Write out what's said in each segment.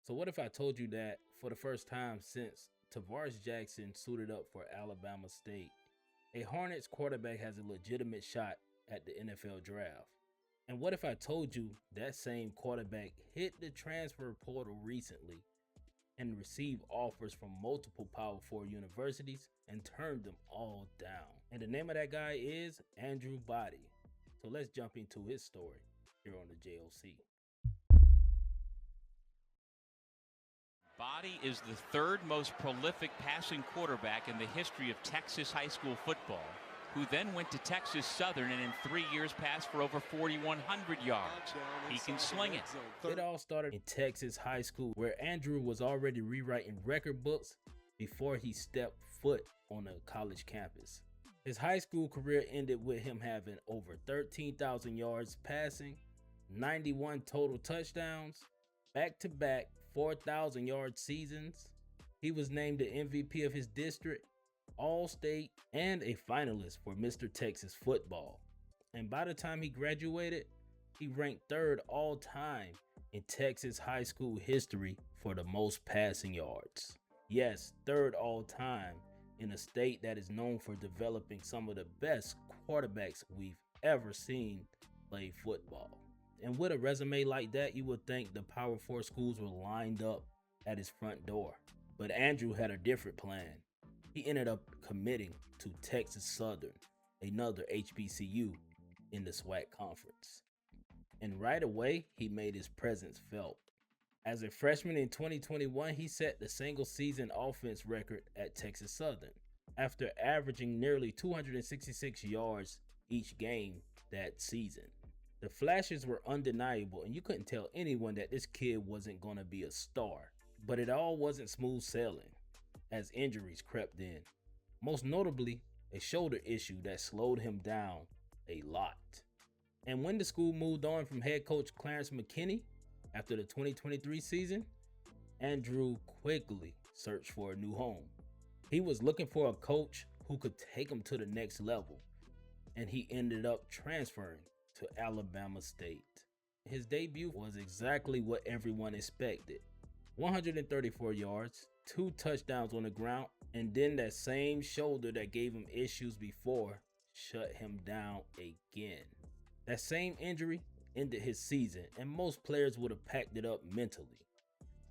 So what if I told you that for the first time since Tarvaris Jackson suited up for Alabama State, a Hornets quarterback has a legitimate shot at the NFL draft? And what if I told you that same quarterback hit the transfer portal recently and received offers from multiple Power 4 universities and turned them all down? And the name of that guy is Andrew Body. So let's jump into his story here on the J.O.C. Body is the third most prolific passing quarterback in the history of Texas high school football, who then went to Texas Southern and in 3 years passed for over 4,100 yards. He can sling it. It all started in Texas high school, where Andrew was already rewriting record books before he stepped foot on a college campus. His high school career ended with him having over 13,000 yards passing, 91 total touchdowns, back-to-back 4,000-yard seasons. He was named the MVP of his district, All-State, and a finalist for Mr. Texas Football. And by the time he graduated, he ranked third all-time in Texas high school history for the most passing yards. Yes, third all-time in a state that is known for developing some of the best quarterbacks we've ever seen play football. And with a resume like that, you would think the Power 4 schools were lined up at his front door. But Andrew had a different plan. He ended up committing to Texas Southern, another HBCU in the SWAC conference. And right away, he made his presence felt. As a freshman in 2021, he set the single season offense record at Texas Southern after averaging nearly 266 yards each game that season. The flashes were undeniable, and you couldn't tell anyone that this kid wasn't going to be a star. But it all wasn't smooth sailing, as injuries crept in. Most notably, a shoulder issue that slowed him down a lot. And when the school moved on from head coach Clarence McKinney after the 2023 season, Andrew quickly searched for a new home. He was looking for a coach who could take him to the next level, and he ended up transferring to Alabama State. His debut was exactly what everyone expected. 134 yards, 2 touchdowns on the ground, and then that same shoulder that gave him issues before shut him down again. That same injury ended his season, and most players would have packed it up mentally.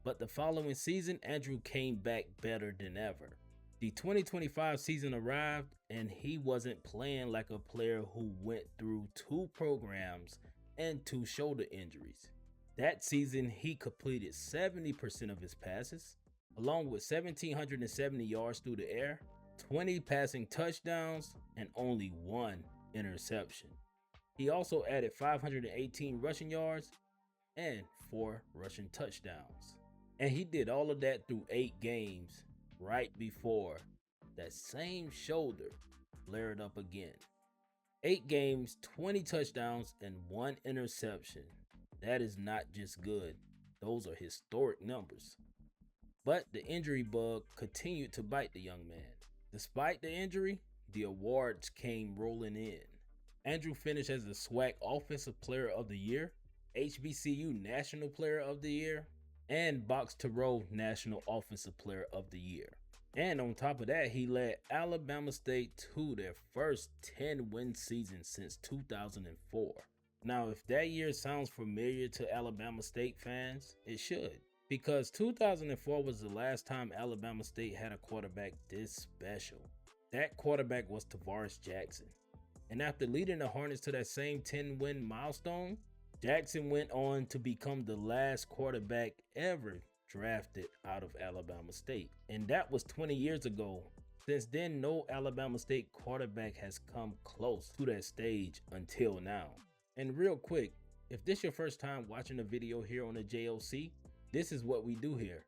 But the following season, Andrew came back better than ever. The 2025 season arrived, and he wasn't playing like a player who went through 2 programs and 2 shoulder injuries. That season, he completed 70% of his passes, along with 1,770 yards through the air, 20 passing touchdowns, and only 1 interception. He also added 518 rushing yards and 4 rushing touchdowns. And he did all of that through 8 games, right before that same shoulder flared up again. 8 games, 20 touchdowns, and 1 interception. That is not just good. Those are historic numbers. But the injury bug continued to bite the young man. Despite the injury, the awards came rolling in. Andrew finished as the SWAC Offensive Player of the Year, HBCU National Player of the Year, and Box to Row National Offensive Player of the Year. And on top of that, he led Alabama State to their first 10-win season since 2004. Now, if that year sounds familiar to Alabama State fans, it should. Because 2004 was the last time Alabama State had a quarterback this special. That quarterback was Tarvaris Jackson. And after leading the Hornets to that same 10-win milestone, Jackson went on to become the last quarterback ever drafted out of Alabama State. And that was 20 years ago. Since then, no Alabama State quarterback has come close to that stage until now. And real quick, if this is your first time watching a video here on the J.O.C., this is what we do here.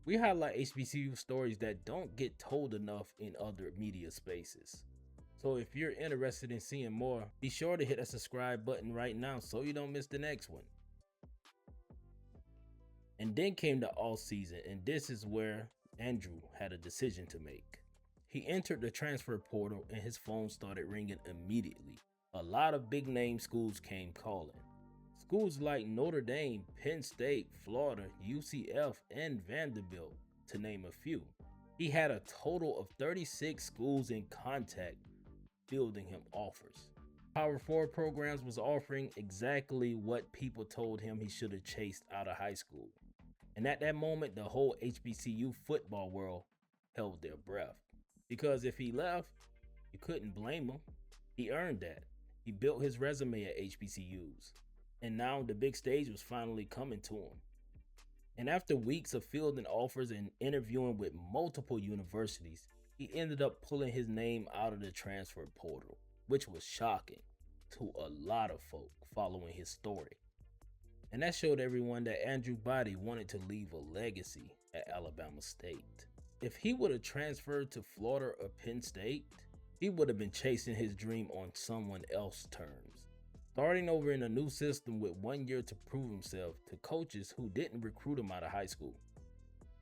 We highlight HBCU stories that don't get told enough in other media spaces. So if you're interested in seeing more, be sure to hit that subscribe button right now so you don't miss the next one. And then came the off season, and this is where Andrew had a decision to make. He entered the transfer portal and his phone started ringing immediately. A lot of big name schools came calling. schools like Notre Dame, Penn State, Florida, UCF, and Vanderbilt, to name a few. He had a total of 36 schools in contact fielding him offers. Power 4 programs was offering exactly what people told him he should have chased out of high school. And at that moment, the whole HBCU football world held their breath. Because if he left, you couldn't blame him. He earned that. He built his resume at HBCUs. And now the big stage was finally coming to him. And after weeks of fielding offers and interviewing with multiple universities, he ended up pulling his name out of the transfer portal, which was shocking to a lot of folk following his story. And that showed everyone that Andrew Body wanted to leave a legacy at Alabama State. If he would have transferred to Florida or Penn State, he would have been chasing his dream on someone else's terms. Starting over in a new system with 1 year to prove himself to coaches who didn't recruit him out of high school.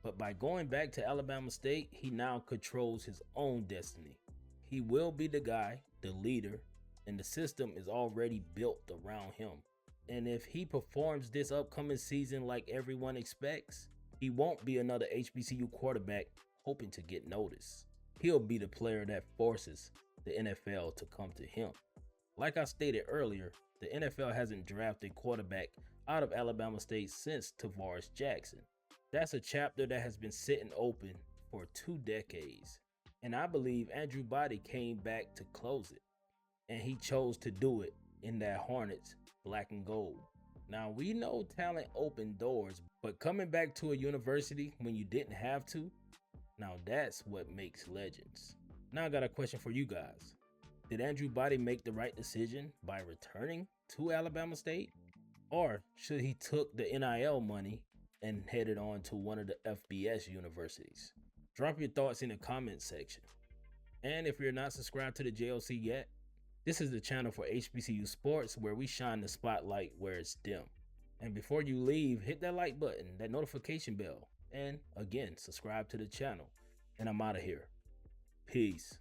But by going back to Alabama State, he now controls his own destiny. He will be the guy, the leader, and the system is already built around him. And if he performs this upcoming season like everyone expects, he won't be another HBCU quarterback hoping to get noticed. He'll be the player that forces the NFL to come to him. Like I stated earlier, the NFL hasn't drafted quarterback out of Alabama State since Tarvaris Jackson. That's a chapter that has been sitting open for 2 decades. And I believe Andrew Body came back to close it. And he chose to do it in that Hornets black and gold. Now we know talent opened doors, but coming back to a university when you didn't have to, now that's what makes legends. Now I got a question for you guys. Did Andrew Body make the right decision by returning to Alabama State? Or should he took the NIL money and headed on to one of the FBS universities? Drop your thoughts in the comment section. And if you're not subscribed to the J.O.C. yet, this is the channel for HBCU sports where we shine the spotlight where it's dim. And before you leave, hit that like button, that notification bell, and again, subscribe to the channel. And I'm out of here. Peace.